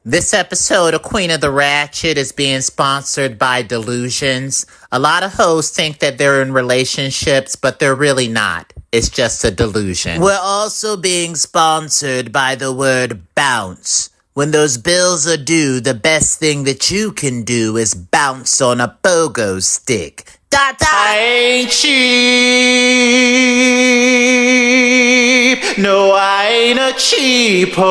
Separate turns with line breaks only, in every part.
This episode of Queen of the Ratchet is being sponsored by Delusions. A lot of hoes think that they're in relationships, but they're really not. It's just a delusion. We're also being sponsored by the word bounce. When those bills are due, the best thing that you can do is bounce on a pogo stick. I ain't cheap. No, I ain't a cheapo.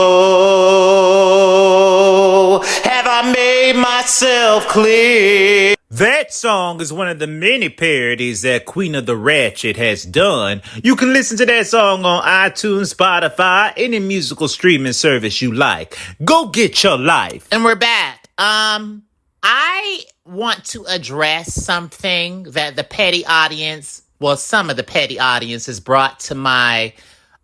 Have I made myself clear?
That song is one of the many parodies that Queen of the Ratchet has done. You can listen to that song on iTunes, Spotify, any musical streaming service you like. Go get your life.
And we're back. I want to address something that the petty audience, some of the petty audience has brought to my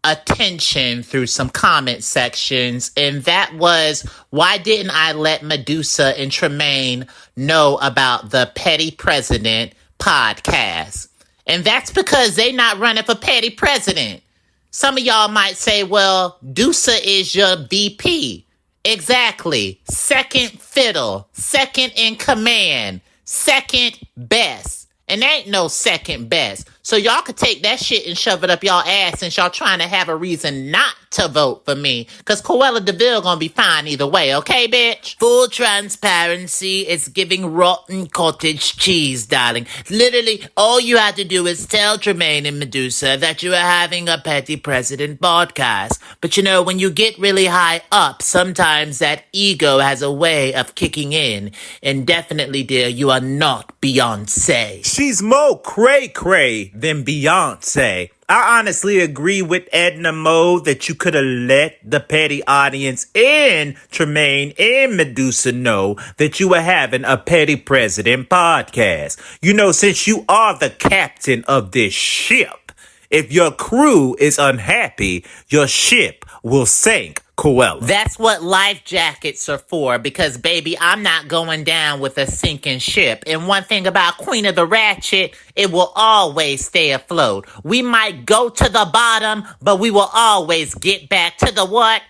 attention through some comment sections, and that was, why didn't I let Medusa and Tremaine know about the Petty President podcast? And that's because they not running for petty president. Some of y'all might say, well, Dusa is your VP. Exactly. Second fiddle, second in command, second best. And there ain't no second best. So y'all could take that shit and shove it up y'all ass since y'all trying to have a reason not to vote for me. Because Cruella DeVille gonna be fine either way, okay, bitch? Full transparency, it's giving rotten cottage cheese, darling. Literally, all you have to do is tell Tremaine and Medusa that you are having a petty president podcast. But you know, when you get really high up, sometimes that ego has a way of kicking in. And definitely, dear, you are not Beyonce.
She's more cray-cray than Beyonce. I honestly agree with Edna Moe that you could have let the petty audience and Tremaine and Medusa know that you were having a petty president podcast. You know, since you are the captain of this ship, if your crew is unhappy, your ship will sink. Cruella.
That's what life jackets are for, because, baby, I'm not going down with a sinking ship. And one thing about Queen of the Ratchet, it will always stay afloat. We might go to the bottom, but we will always get back to the what?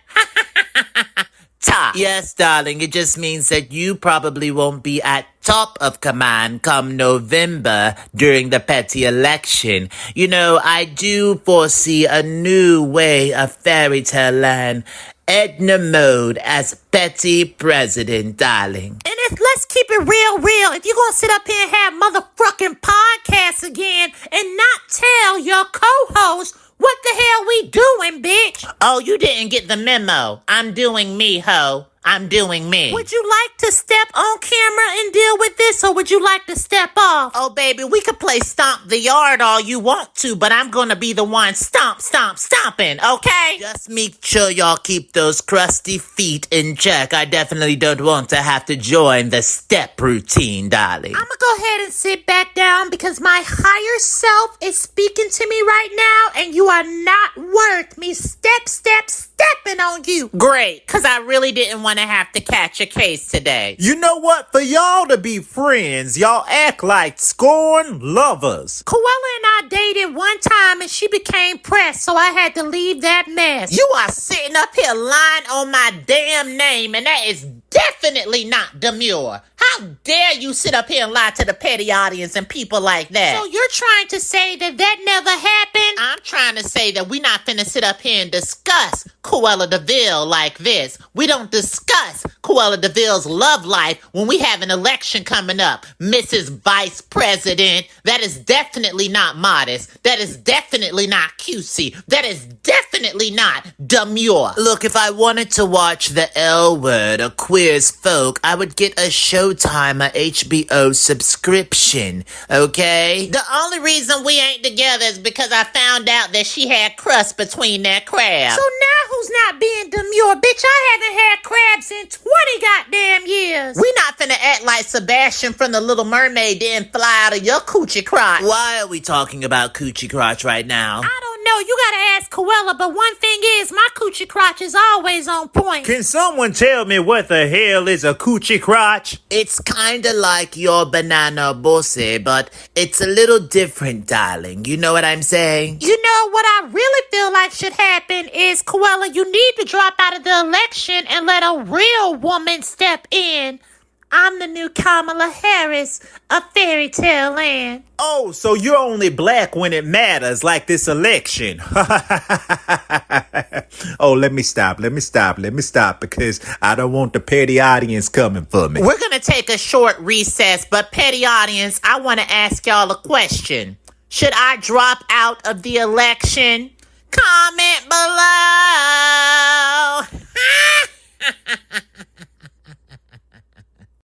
Top. Yes, darling, it just means that you probably won't be at top of command come November during the petty election. You know, I do foresee a new way of fairy tale land. Edna Mode as petty president, darling.
And let's keep it real. If you're gonna sit up here and have motherfucking podcasts again and not tell your co-host what the hell we doing, bitch?
Oh, you didn't get the memo. I'm doing me, ho. I'm doing me.
Would you like to step on camera and deal with this, or would you like to step off?
Oh, baby, we could play Stomp the Yard all you want to, but I'm gonna be the one stomping, okay? Just make sure y'all keep those crusty feet in check. I definitely don't want to have to join the step routine, darling.
I'm gonna go ahead and sit back down because my higher self is speaking to me right now, and you are not worth me stepping on you.
Great, because I really didn't want to have to catch a case today.
You know what? For y'all to be friends, y'all act like scorned lovers.
Cruella and I dated one time and she became pressed, so I had to leave that mess.
You are sitting up here lying on my damn name, and that is definitely not demure. How dare you sit up here and lie to the petty audience and people like that?
So you're trying to say that never happened?
I'm trying to say that we not finna sit up here and discuss Cruella DeVille like this. We don't discuss Cruella DeVille's love life when we have an election coming up. Mrs. Vice President, that is definitely not modest. That is definitely not cutesy. That is definitely not demure. Look, if I wanted to watch the L Word or Queer as Folk, I would get a Showtime or HBO subscription, okay? The only reason we ain't together is because I found out that she had crust between that crabs.
So now who's not being demure? Bitch, I haven't had crabs in 20 goddamn years.
We not finna act like Sebastian from The Little Mermaid didn't fly out of your coochie crotch. Why are we talking about coochie crotch right now?
I don't don't know. You gotta ask Cruella, but one thing is, my coochie crotch is always on point.
Can someone tell me what the hell is a coochie crotch?
It's kinda like your banana bosse, but it's a little different, darling. You know what I'm saying?
You know what I really feel like should happen is, Cruella, you need to drop out of the election and let a real woman step in. I'm the new Kamala Harris of Fairy Tale Land.
Oh, so you're only black when it matters, like this election. Oh, let me stop, because I don't want the petty audience coming for me.
We're gonna take a short recess, but petty audience, I wanna ask y'all a question. Should I drop out of the election? Comment below.